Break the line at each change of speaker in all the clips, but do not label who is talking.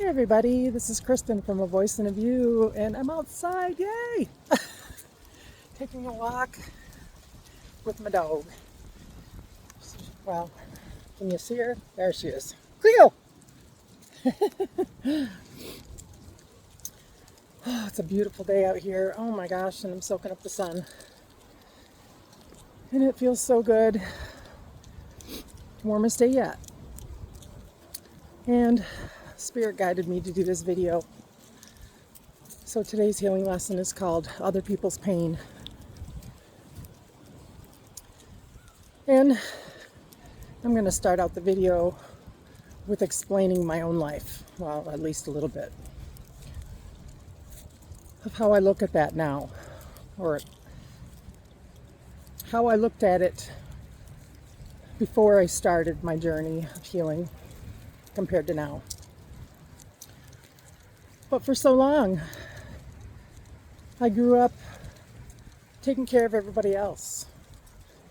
Hey everybody, this is Kristen from A Voice and a View, and I'm outside, yay! Taking a walk with my dog. Well, can you see her? There she is. Cleo! Oh, it's a beautiful day out here. Oh my gosh, and I'm soaking up the sun. And it feels so good. Warmest day yet. And Spirit guided me to do this video. So today's healing lesson is called Other People's Pain. And I'm going to start out the video with explaining my own life. Well, at least a little bit of how I look at that now, or how I looked at it before I started my journey of healing compared to now. But for so long, I grew up taking care of everybody else,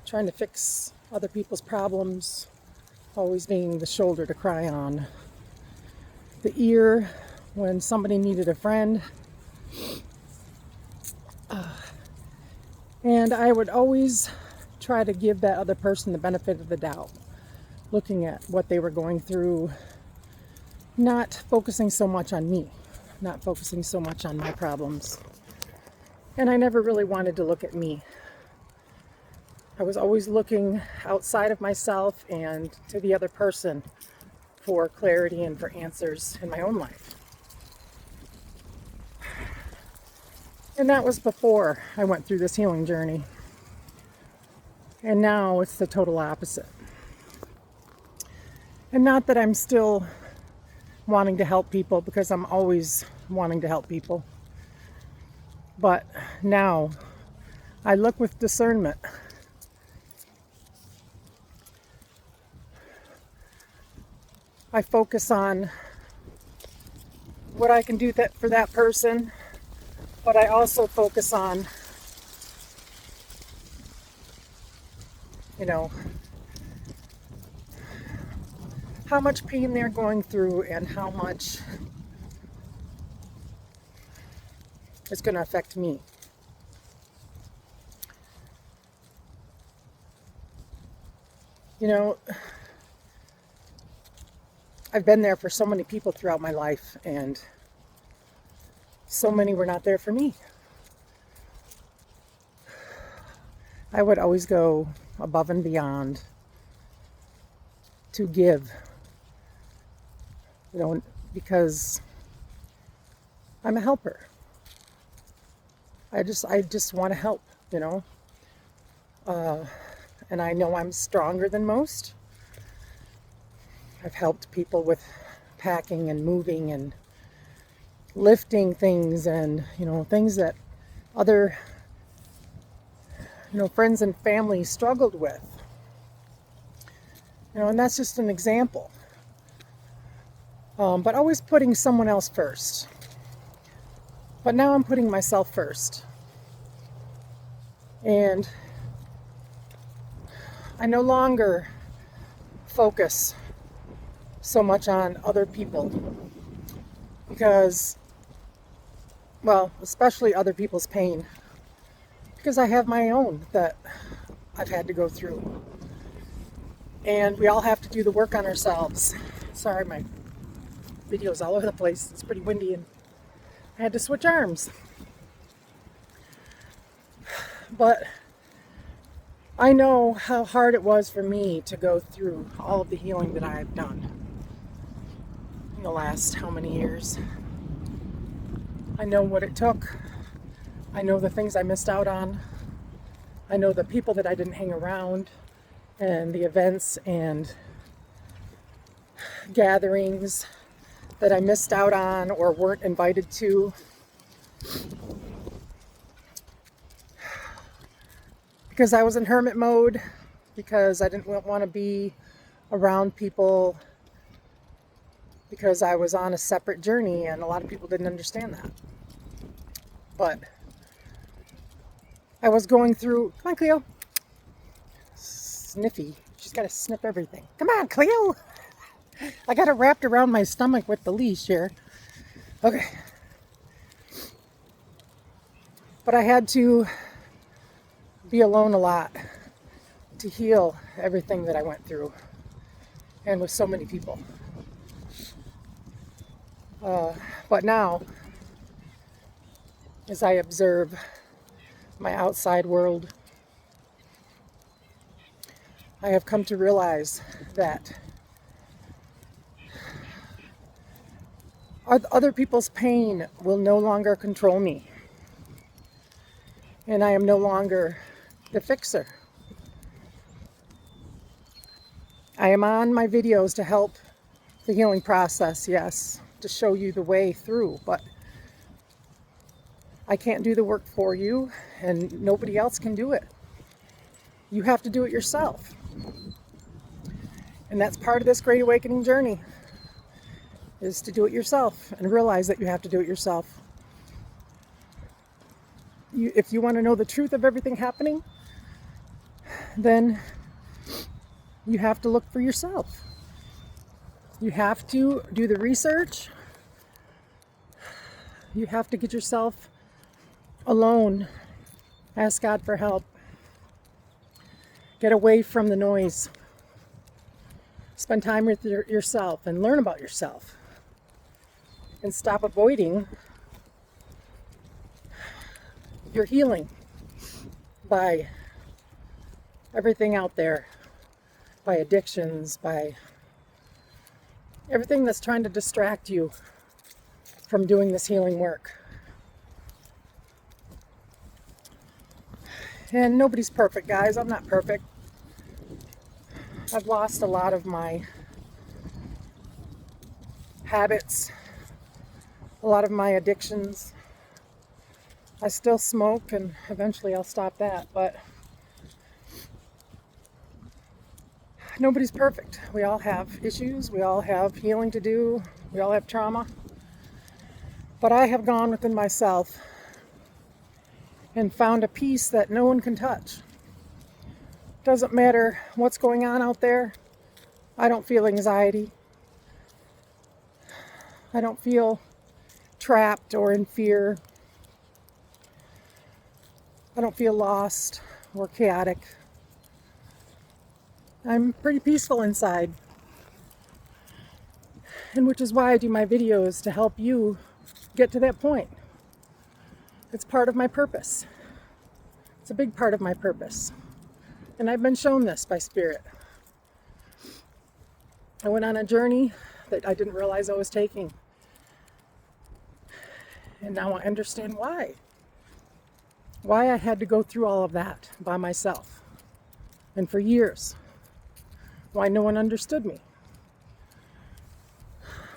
trying to fix other people's problems, always being the shoulder to cry on, the ear when somebody needed a friend. And I would always try to give that other person the benefit of the doubt, looking at what they were going through, not focusing so much on me, not focusing so much on my problems. And I never really wanted to look at me. I was always looking outside of myself and to the other person for clarity and for answers in my own life. And that was before I went through this healing journey. And now it's the total opposite. And not that I'm still wanting to help people, because I'm always wanting to help people. But now I look with discernment. I focus on what I can do for that person, but I also focus on, how much pain they're going through and how much it's going to affect me. I've been there for so many people throughout my life, and so many were not there for me. I would always go above and beyond to give, because I'm a helper. I just want to help, and I know I'm stronger than most. I've helped people with packing and moving and lifting things and, things that other, friends and family struggled with. And that's just an example. But always putting someone else first. But now I'm putting myself first. And I no longer focus so much on other people, because, well, especially other people's pain, because I have my own that I've had to go through. And we all have to do the work on ourselves. Sorry, my video's all over the place. It's pretty windy and I had to switch arms. But I know how hard it was for me to go through all of the healing that I've done in the last how many years. I know what it took. I know the things I missed out on. I know the people that I didn't hang around, and the events and gatherings that I missed out on or weren't invited to. Because I was in hermit mode, because I didn't want to be around people, because I was on a separate journey, and a lot of people didn't understand that. But I was going through, come on Cleo, sniffy, she's got to sniff everything. Come on Cleo. I got it wrapped around my stomach with the leash here. Okay. But I had to be alone a lot to heal everything that I went through, and with so many people. But now, as I observe my outside world, I have come to realize that other people's pain will no longer control me. And I am no longer the fixer. I am on my videos to help the healing process, yes, to show you the way through, but I can't do the work for you, and nobody else can do it. You have to do it yourself. And that's part of this Great Awakening journey, is to do it yourself and realize that you have to do it yourself. If you want to know the truth of everything happening, then you have to look for yourself. You have to do the research. You have to get yourself alone. Ask God for help. Get away from the noise. Spend time with yourself and learn about yourself. And stop avoiding your healing by everything out there, by addictions, by everything that's trying to distract you from doing this healing work. And nobody's perfect, guys. I'm not perfect. I've lost a lot of my habits, a lot of my addictions. I still smoke, and eventually I'll stop that, but nobody's perfect. We all have issues. We all have healing to do. We all have trauma. But I have gone within myself and found a peace that no one can touch. Doesn't matter what's going on out there. I don't feel anxiety. I don't feel trapped or in fear. I don't feel lost or chaotic. I'm pretty peaceful inside. And which is why I do my videos, to help you get to that point. It's part of my purpose. It's a big part of my purpose. And I've been shown this by Spirit. I went on a journey that I didn't realize I was taking. And now I understand why. Why I had to go through all of that by myself. And for years. Why no one understood me.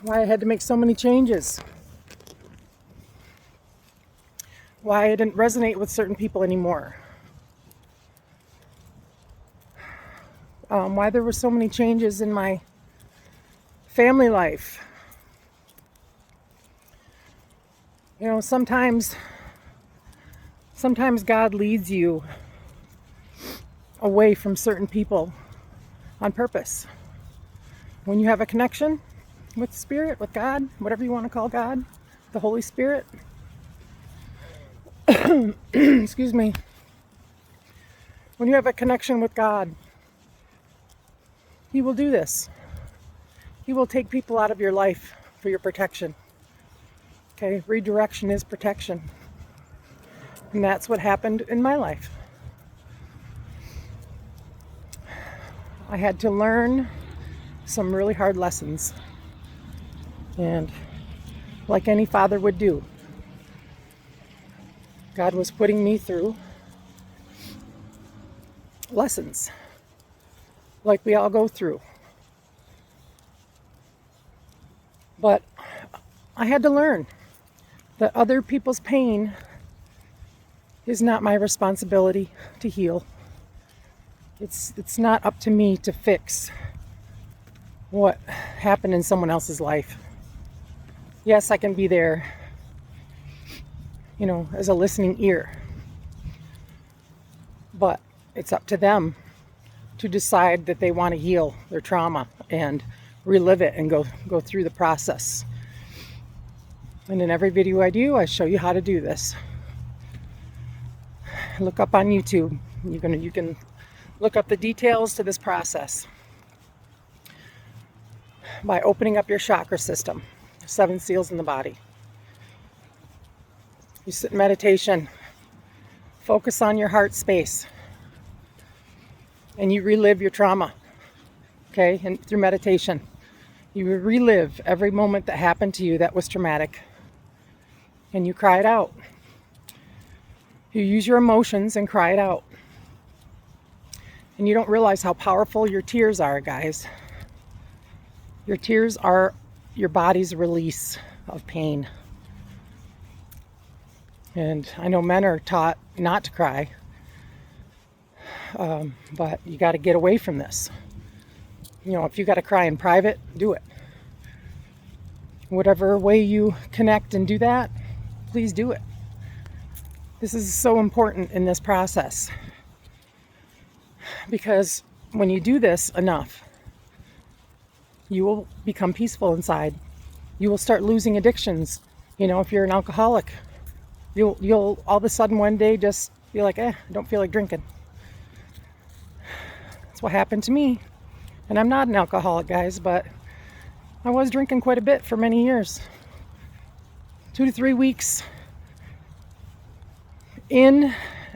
Why I had to make so many changes. Why I didn't resonate with certain people anymore. Why there were so many changes in my family life. You know, sometimes God leads you away from certain people on purpose. When you have a connection with Spirit, with God, whatever you want to call God, the Holy Spirit, excuse me, when you have a connection with God, He will do this. He will take people out of your life for your protection. Okay, redirection is protection. And that's what happened in my life. I had to learn some really hard lessons. And like any father would do, God was putting me through lessons like we all go through. But I had to learn that other people's pain is not my responsibility to heal. It's not up to me to fix what happened in someone else's life. Yes, I can be there, you know, as a listening ear. But it's up to them to decide that they want to heal their trauma and relive it and go through the process. And in every video I do, I show you how to do this. Look up on YouTube. You can look up the details to this process by opening up your chakra system, 7 seals in the body. You sit in meditation, focus on your heart space, and you relive your trauma, okay? And through meditation, you relive every moment that happened to you that was traumatic, and you cry it out. You use your emotions and cry it out. And you don't realize how powerful your tears are, guys. Your tears are your body's release of pain. And I know men are taught not to cry, but you got to get away from this. You know, if you got to cry in private, do it. Whatever way you connect and do that, please do it. This is so important in this process, because when you do this enough, you will become peaceful inside. You will start losing addictions. You know, if you're an alcoholic, you'll all of a sudden one day just be like, I don't feel like drinking. That's what happened to me. And I'm not an alcoholic, guys, but I was drinking quite a bit for many years. 2 to 3 weeks in,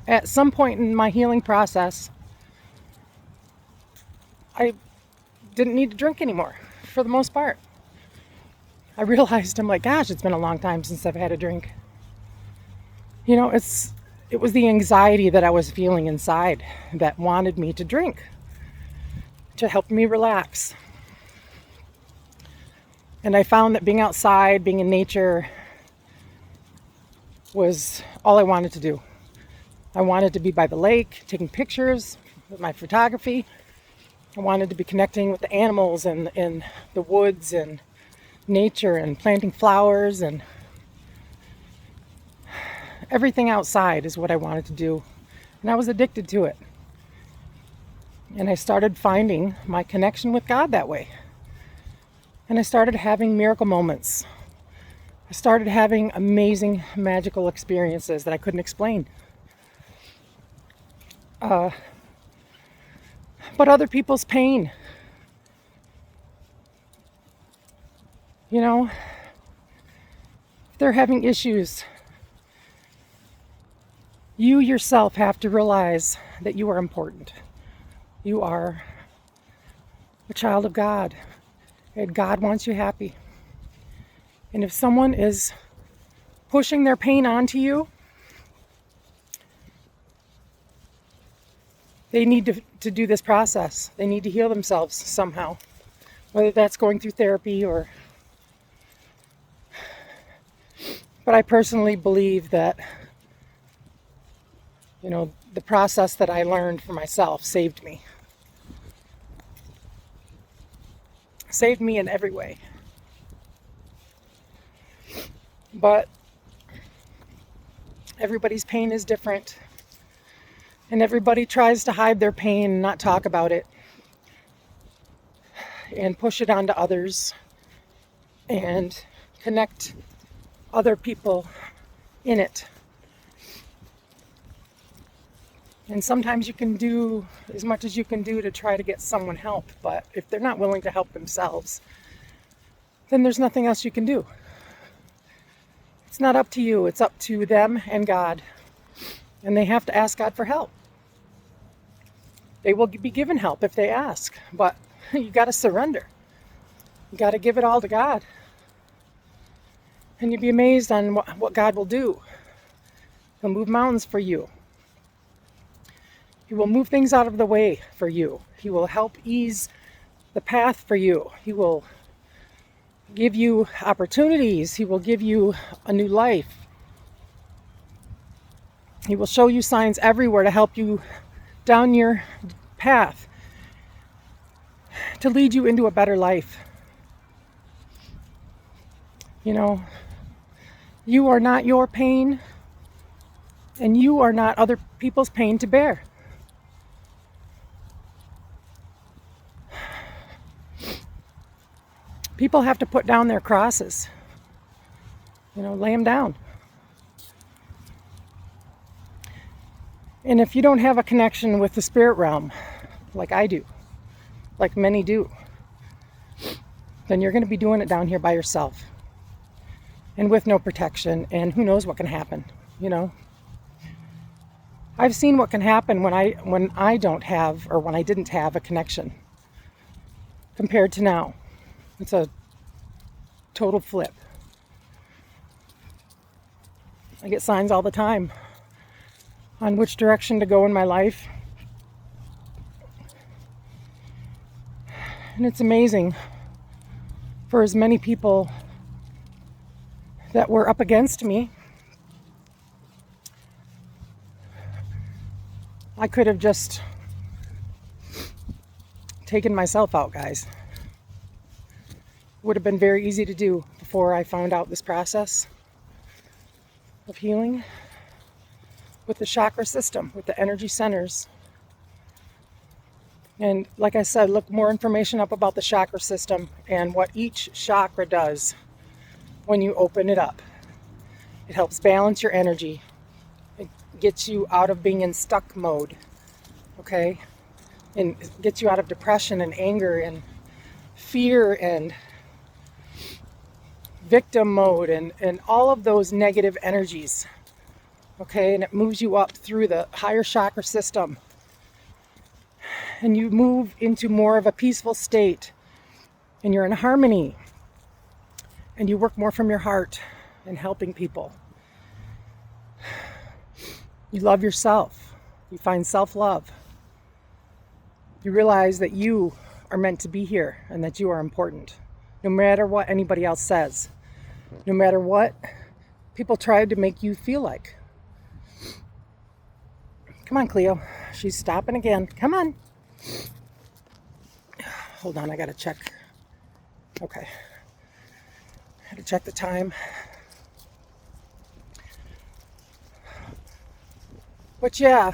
at some point in my healing process, I didn't need to drink anymore, for the most part. I realized, I'm like, gosh, it's been a long time since I've had a drink. You know, it was the anxiety that I was feeling inside that wanted me to drink, to help me relax. And I found that being outside, being in nature, was all I wanted to do. I wanted to be by the lake, taking pictures with my photography. I wanted to be connecting with the animals and in the woods and nature and planting flowers, and everything outside is what I wanted to do. And I was addicted to it. And I started finding my connection with God that way. And I started having miracle moments. I started having amazing, magical experiences that I couldn't explain. But other people's pain, you know, if they're having issues, you yourself have to realize that you are important. You are a child of God, and God wants you happy. And if someone is pushing their pain onto you, they need to do this process. They need to heal themselves somehow, whether that's going through therapy or... But I personally believe that, you know, the process that I learned for myself saved me. Saved me in every way. But everybody's pain is different. And everybody tries to hide their pain and not talk about it. And push it onto others. And connect other people in it. And sometimes you can do as much as you can do to try to get someone help. But if they're not willing to help themselves, then there's nothing else you can do. It's not up to you. It's up to them and God. And they have to ask God for help. They will be given help if they ask. But you got to surrender. You got to give it all to God. And you'd be amazed on what God will do. He'll move mountains for you. He will move things out of the way for you. He will help ease the path for you. He will give you opportunities. He will give you a new life. He will show you signs everywhere to help you down your path, to lead you into a better life. You know, you are not your pain, and you are not other people's pain to bear. People have to put down their crosses. Lay them down. And if you don't have a connection with the spirit realm, like I do, like many do, then you're going to be doing it down here by yourself and with no protection, and who knows what can happen. I've seen what can happen when I don't have, or when I didn't have a connection compared to now. It's a total flip. I get signs all the time on which direction to go in my life. And it's amazing for as many people that were up against me. I could have just taken myself out, guys. Would have been very easy to do before I found out this process of healing with the chakra system, with the energy centers. And like I said, look more information up about the chakra system and what each chakra does when you open it up. It helps balance your energy. It gets you out of being in stuck mode, okay? And it gets you out of depression and anger and fear and victim mode and all of those negative energies, okay? And it moves you up through the higher chakra system, and you move into more of a peaceful state, and you're in harmony, and you work more from your heart and helping people. You love yourself. You find self-love. You realize that you are meant to be here and that you are important, no matter what anybody else says. No matter what people tried to make you feel like. Come on, Cleo. She's stopping again. Come on. Hold on, I gotta check. Okay. I had to check the time. But yeah,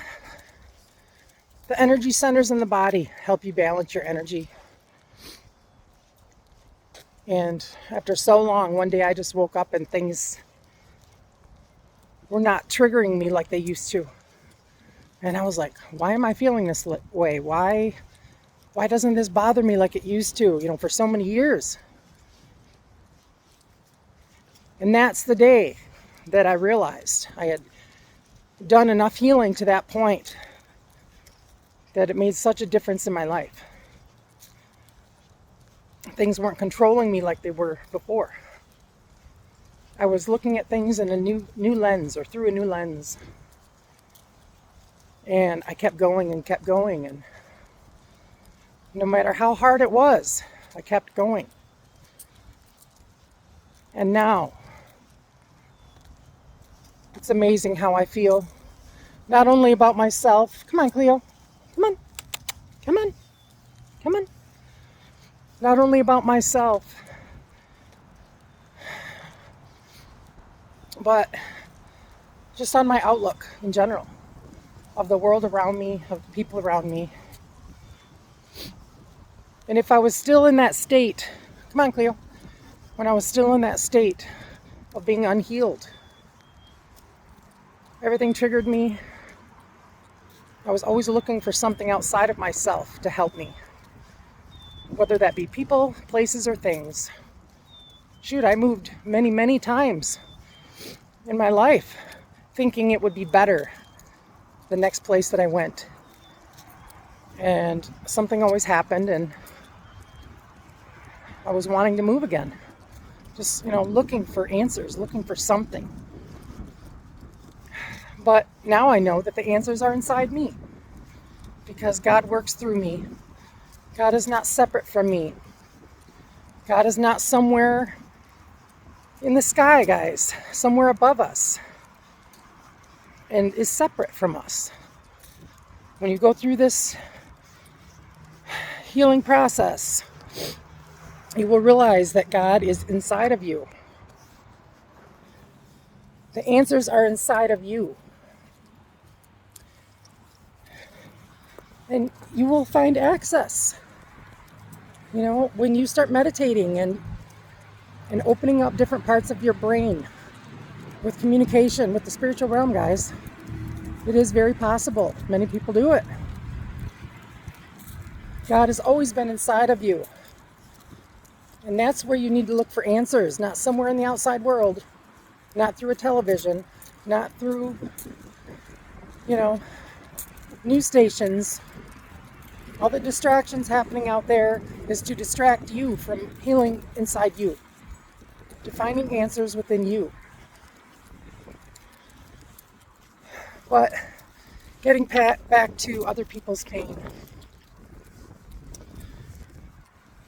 the energy centers in the body help you balance your energy. And after so long, one day I just woke up and things were not triggering me like they used to. And I was like, why am I feeling this way? Why doesn't this bother me like it used to, for so many years? And that's the day that I realized I had done enough healing to that point that it made such a difference in my life. Things weren't controlling me like they were before. I was looking at things in a new lens, or through a new lens. And I kept going and kept going, and no matter how hard it was, I kept going. And now, it's amazing how I feel, not only about myself. Come on, Cleo. Come on. Come on. Come on. Not only about myself, but just on my outlook in general, of the world around me, of the people around me. And if I was still in that state, come on, Cleo, when I was still in that state of being unhealed, everything triggered me. I was always looking for something outside of myself to help me, whether that be people, places, or things. Shoot, I moved many, many times in my life thinking it would be better the next place that I went. And something always happened, and I was wanting to move again. Just, looking for answers, looking for something. But now I know that the answers are inside me, because God works through me. God is not separate from me. God is not somewhere in the sky, guys, somewhere above us, and is separate from us. When you go through this healing process, you will realize that God is inside of you. The answers are inside of you. And you will find access. When you start meditating and and opening up different parts of your brain with communication with the spiritual realm, guys. It is very possible. Many people do it. God has always been inside of you. And that's where you need to look for answers, not somewhere in the outside world, not through a television, not through, news stations. All the distractions happening out there is to distract you from healing inside you, to finding answers within you. But getting back to other people's pain.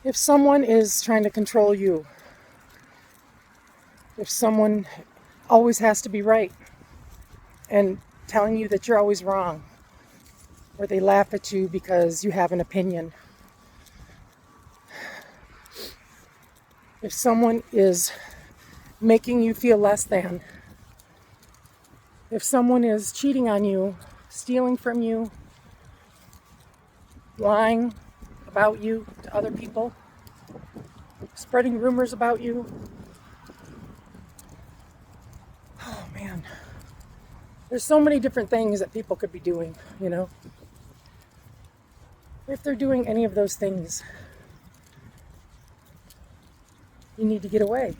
If someone is trying to control you, if someone always has to be right and telling you that you're always wrong, or they laugh at you because you have an opinion, if someone is making you feel less than, if someone is cheating on you, stealing from you, lying about you to other people, spreading rumors about you, oh man, there's so many different things that people could be doing, If they're doing any of those things, you need to get away.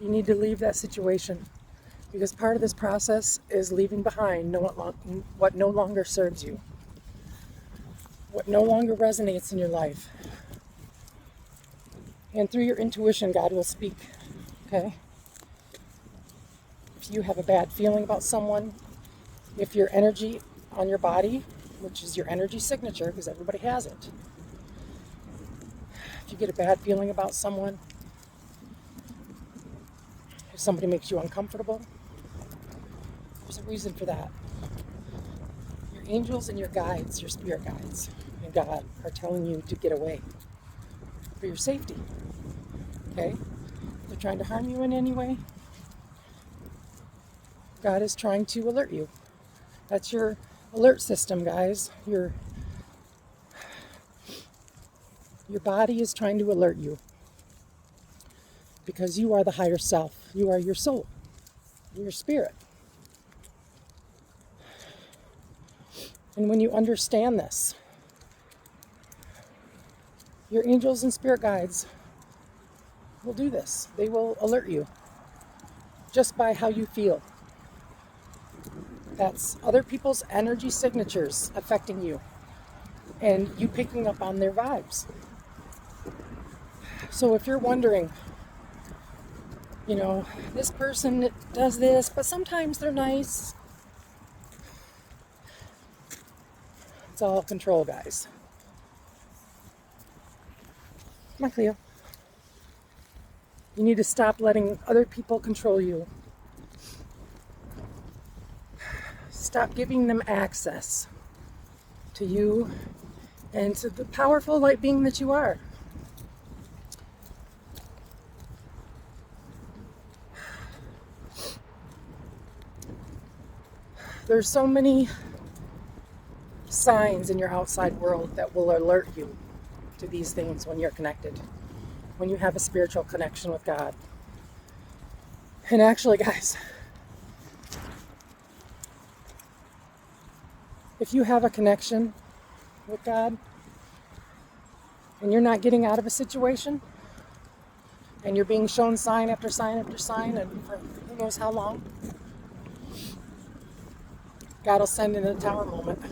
You need to leave that situation, because part of this process is leaving behind what no longer serves you, what no longer resonates in your life. And through your intuition, God will speak, okay? If you have a bad feeling about someone, if your energy on your body, which is your energy signature, because everybody has it, if you get a bad feeling about someone, if somebody makes you uncomfortable, there's a reason for that. Your angels and your guides, your spirit guides, and God are telling you to get away for your safety. Okay? If they're trying to harm you in any way, God is trying to alert you. That's your alert system, guys. Your body is trying to alert you, because you are the higher self. You are your soul, your spirit. And when you understand this, your angels and spirit guides will do this. They will alert you just by how you feel. That's other people's energy signatures affecting you, and you picking up on their vibes. So if you're wondering, this person does this, but sometimes they're nice, it's all control, guys. Come on, Cleo. You need to stop letting other people control you. Stop giving them access to you and to the powerful light being that you are. There's so many signs in your outside world that will alert you to these things when you're connected, when you have a spiritual connection with God. And actually, guys, if you have a connection with God and you're not getting out of a situation and you're being shown sign after sign after sign, and for who knows how long, God will send in a tower moment.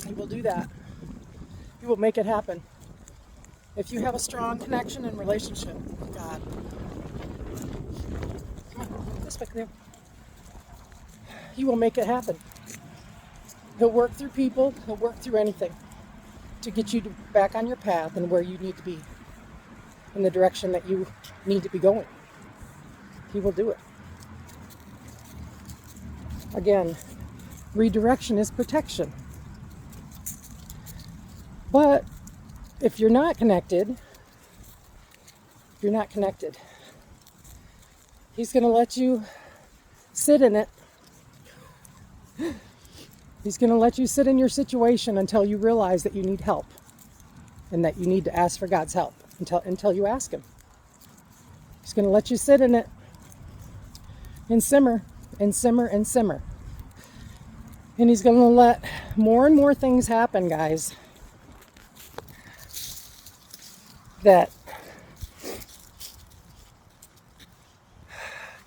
He will do that. He will make it happen. If you have a strong connection and relationship with God. Come on, this way, Cleo. He will make it happen. He'll work through people. He'll work through anything to get you back on your path and where you need to be, in the direction that you need to be going. He will do it. Again, redirection is protection. But if you're not connected, He's going to let you sit in it. He's going to let you sit in your situation until you realize that you need help. and that you need to ask for God's help until you ask him. He's going to let you sit in it and simmer and simmer and simmer. And he's going to let more and more things happen, guys, that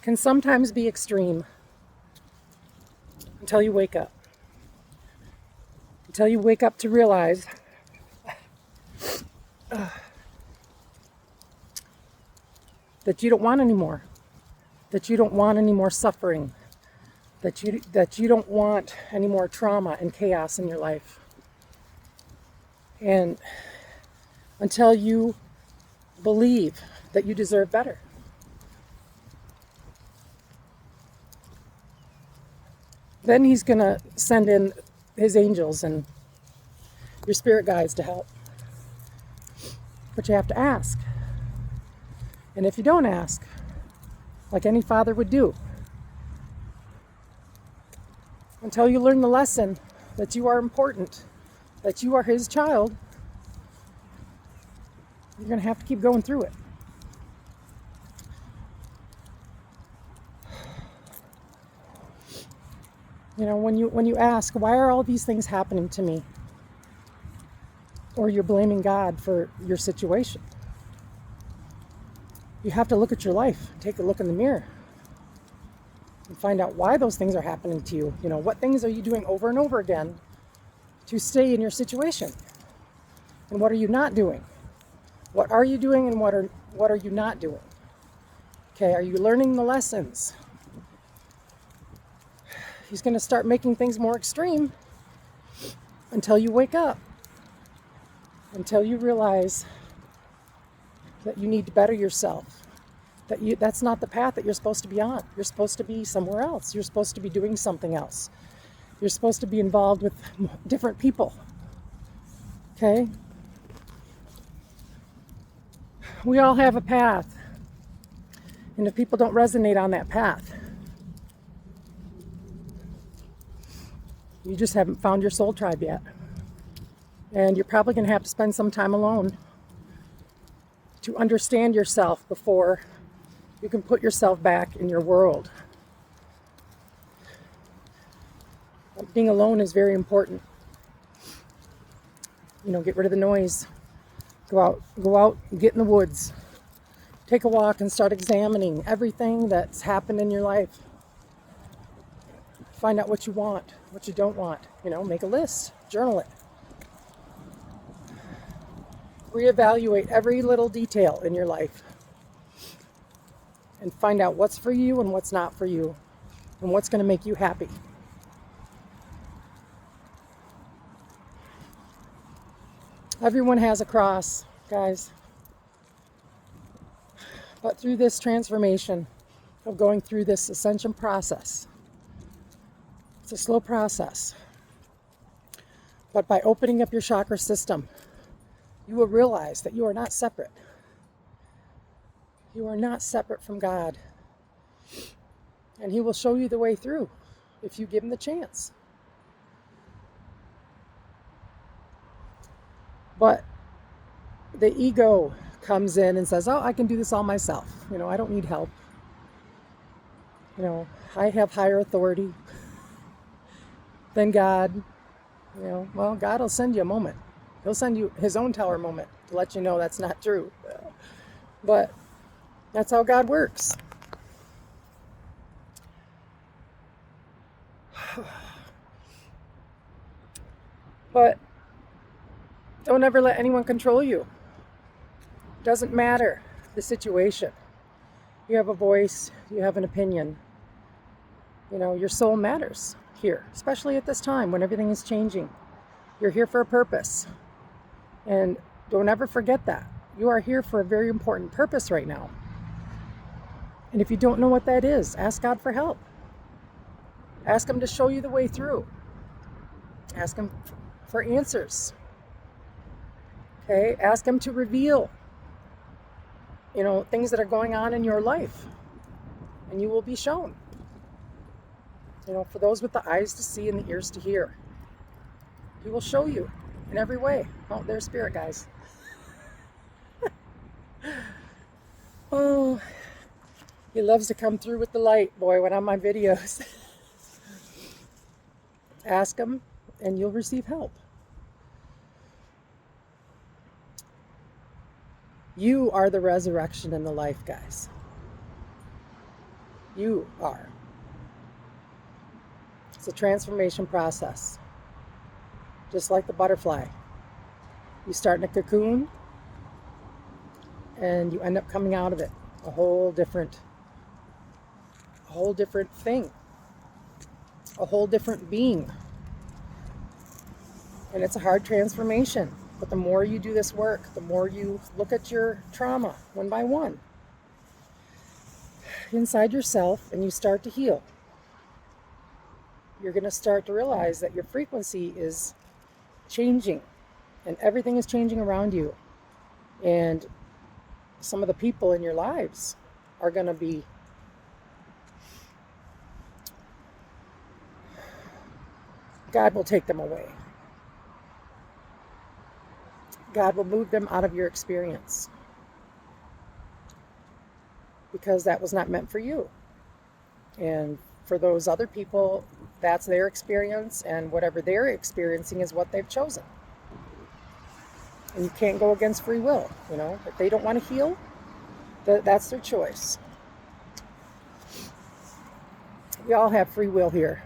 can sometimes be extreme until you wake up. Until you wake up to realize that you don't want any more. That you don't want any more suffering. That you don't want any more trauma and chaos in your life. And until you believe that you deserve better. Then he's going to send in his angels and your spirit guides to help. But you have to ask. And if you don't ask, like any father would do, until you learn the lesson that you are important, that you are his child, you're going to have to keep going through it. You know, when you ask, why are all these things happening to me? Or you're blaming God for your situation. You have to look at your life, take a look in the mirror, and find out why those things are happening to you. You know, what things are you doing over and over again to stay in your situation? And what are you not doing? What are you doing and what are you not doing? Okay, are you learning the lessons? He's going to start making things more extreme until you wake up. Until you realize that you need to better yourself. That's not the path that you're supposed to be on. You're supposed to be somewhere else. You're supposed to be doing something else. You're supposed to be involved with different people. Okay? We all have a path. And if people don't resonate on that path, you just haven't found your soul tribe yet. And you're probably going to have to spend some time alone to understand yourself before you can put yourself back in your world. Being alone is very important. You know, get rid of the noise. Go out, get in the woods. Take a walk and start examining everything that's happened in your life. Find out what you want, what you don't want. You know, make a list, journal it. Reevaluate every little detail in your life and find out what's for you and what's not for you and what's going to make you happy. Everyone has a cross, guys. But through this transformation of going through this ascension process, it's a slow process. But by opening up your chakra system, you will realize that you are not separate. You are not separate from God. And he will show you the way through if you give him the chance. But the ego comes in and says, oh, I can do this all myself. You know, I don't need help. You know, I have higher authority than God. You know, well, God will send you a moment. He'll send you his own tower moment to let you know that's not true. But that's how God works. But don't ever let anyone control you. Doesn't matter the situation. You have a voice, you have an opinion. You know, your soul matters here, especially at this time when everything is changing. You're here for a purpose. And don't ever forget that. You are here for a very important purpose right now. And if you don't know what that is, ask God for help. Ask him to show you the way through. Ask him for answers. Okay? Ask him to reveal, you know, things that are going on in your life. And you will be shown. You know, for those with the eyes to see and the ears to hear. He will show you in every way. Oh, there's spirit, guys. He loves to come through with the light, boy, when on my videos. Ask him and you'll receive help. You are the resurrection in the life, guys. You are. It's a transformation process. Just like the butterfly. You start in a cocoon and you end up coming out of it a whole different thing, a whole different being. And it's a hard transformation. But the more you do this work, the more you look at your trauma one by one inside yourself and you start to heal, you're going to start to realize that your frequency is changing and everything is changing around you. And some of the people in your lives are going to be God will take them away. God will move them out of your experience because that was not meant for you. And for those other people, that's their experience, and whatever they're experiencing is what they've chosen. And you can't go against free will, you know. If they don't want to heal, that's their choice. We all have free will here.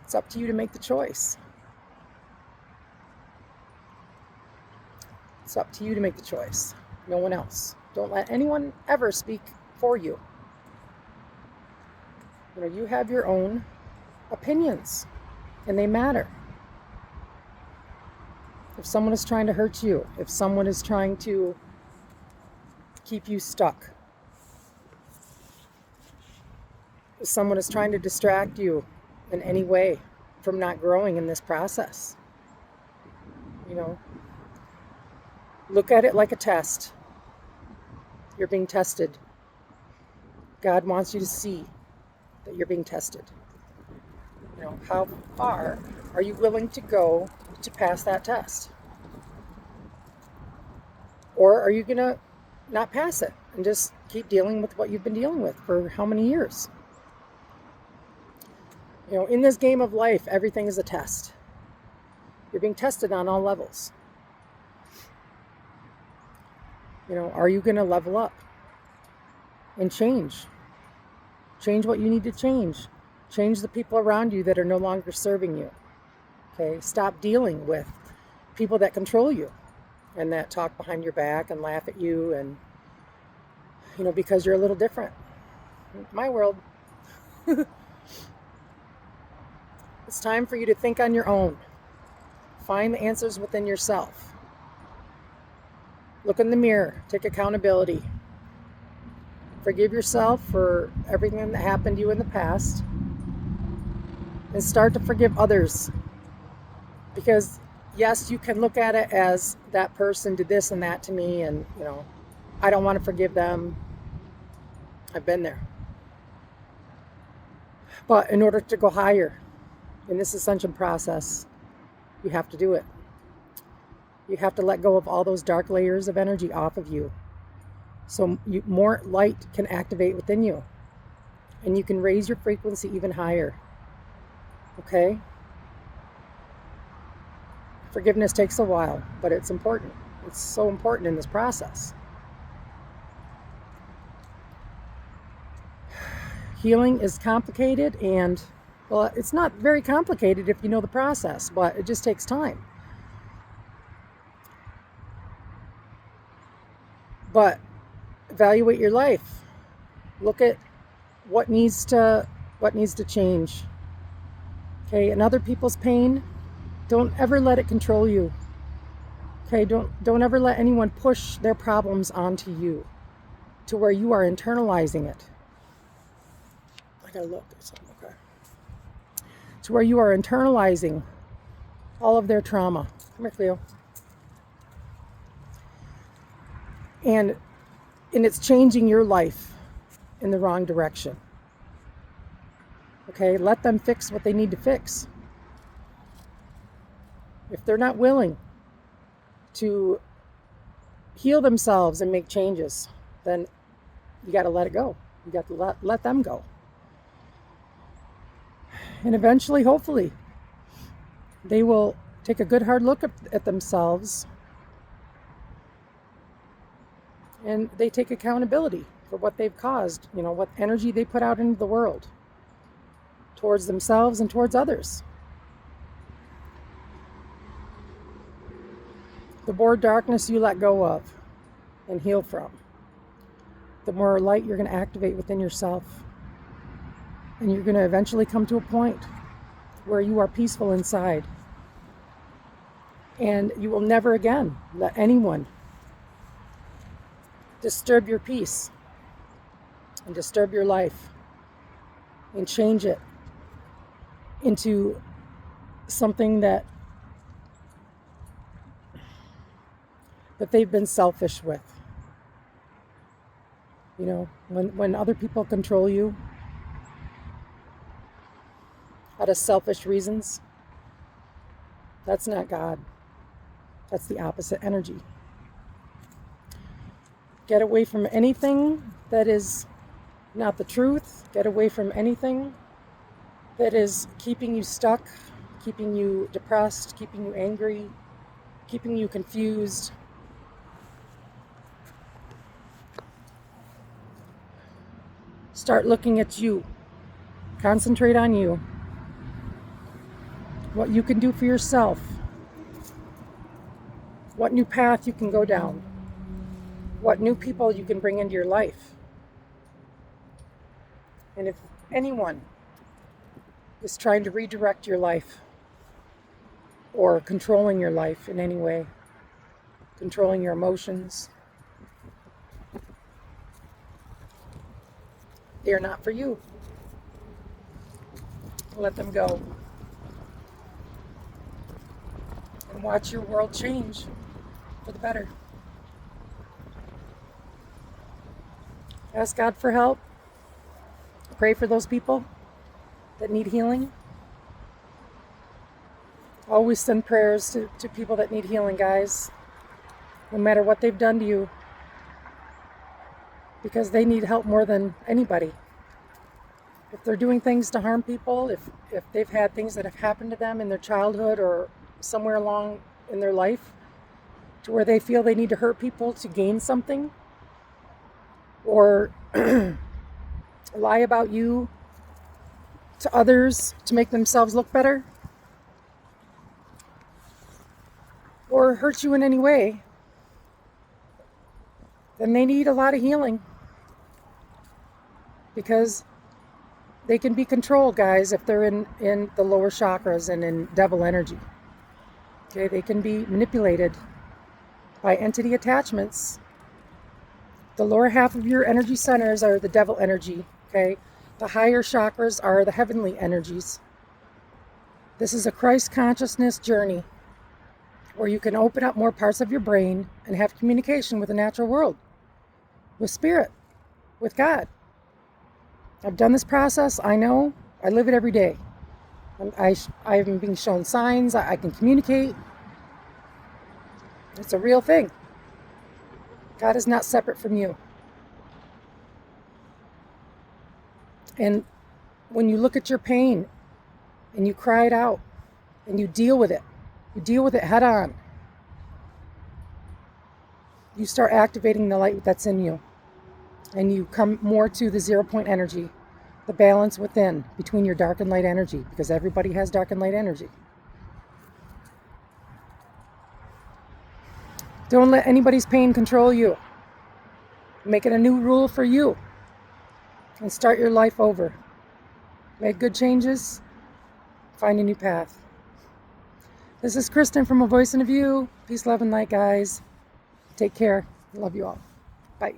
It's up to you to make the choice. It's up to you to make the choice. No one else. Don't let anyone ever speak for you. You know, you have your own opinions, and they matter. If someone is trying to hurt you, if someone is trying to keep you stuck, if someone is trying to distract you in any way from not growing in this process, you know, look at it like a test. You're being tested. God wants you to see that you're being tested. You know, how far are you willing to go to pass that test? Or are you going to not pass it and just keep dealing with what you've been dealing with for how many years? You know, in this game of life, everything is a test. You're being tested on all levels. You know, are you going to level up and change? Change what you need to change. Change the people around you that are no longer serving you. Okay? Stop dealing with people that control you and that talk behind your back and laugh at you, and, you know, because you're a little different. My world. It's time for you to think on your own. Find the answers within yourself. Look in the mirror. Take accountability. Forgive yourself for everything that happened to you in the past. And start to forgive others. Because, yes, you can look at it as that person did this and that to me, and, you know, I don't want to forgive them. I've been there. But in order to go higher in this ascension process, you have to do it. You have to let go of all those dark layers of energy off of you. So more light can activate within you. And you can raise your frequency even higher. Okay? Forgiveness takes a while, but it's important. It's so important in this process. Healing is complicated, and, well, it's not very complicated if you know the process, but it just takes time. But evaluate your life. Look at what needs to change. Okay, and other people's pain, don't ever let it control you. Okay, don't ever let anyone push their problems onto you to where you are internalizing it. I gotta look at something, okay. To where you are internalizing all of their trauma. Come here, Cleo. And it's changing your life in the wrong direction. Okay, let them fix what they need to fix. If they're not willing to heal themselves and make changes, then you got to let it go. You got to let them go. And eventually, hopefully, they will take a good hard look at themselves, and they take accountability for what they've caused, what energy they put out into the world towards themselves and towards others. The more darkness you let go of and heal from, the more light you're going to activate within yourself. And you're going to eventually come to a point where you are peaceful inside. And you will never again let anyone disturb your peace and disturb your life and change it into something that they've been selfish with. When other people control you out of selfish reasons, that's not God. That's the opposite energy. Get away from anything that is not the truth. Get away from anything that is keeping you stuck, keeping you depressed, keeping you angry, keeping you confused. Start looking at you. Concentrate on you. What you can do for yourself. What new path you can go down. What new people you can bring into your life. And if anyone is trying to redirect your life or controlling your life in any way, controlling your emotions, they are not for you. Let them go. And watch your world change for the better. Ask God for help. Pray for those people that need healing. Always send prayers to people that need healing, guys. No matter what they've done to you. Because they need help more than anybody. If they're doing things to harm people, if they've had things that have happened to them in their childhood or somewhere along in their life to where they feel they need to hurt people to gain something, or lie about you to others to make themselves look better, or hurt you in any way, then they need a lot of healing. Because they can be controlled, guys, if they're in the lower chakras and in devil energy. Okay, they can be manipulated by entity attachments. The lower half of your energy centers are the devil energy, okay? The higher chakras are the heavenly energies. This is a Christ consciousness journey where you can open up more parts of your brain and have communication with the natural world, with spirit, with God. I've done this process. I know. I live it every day. I'm being shown signs. I can communicate. It's a real thing. God is not separate from you. And when you look at your pain and you cry it out and you deal with it head on, you start activating the light that's in you. And you come more to the 0 point energy, the balance within, between your dark and light energy, because everybody has dark and light energy. Don't let anybody's pain control you. Make it a new rule for you. And start your life over. Make good changes. Find a new path. This is Kristen from A Voice and a View. Peace, love, and light, guys. Take care. Love you all. Bye.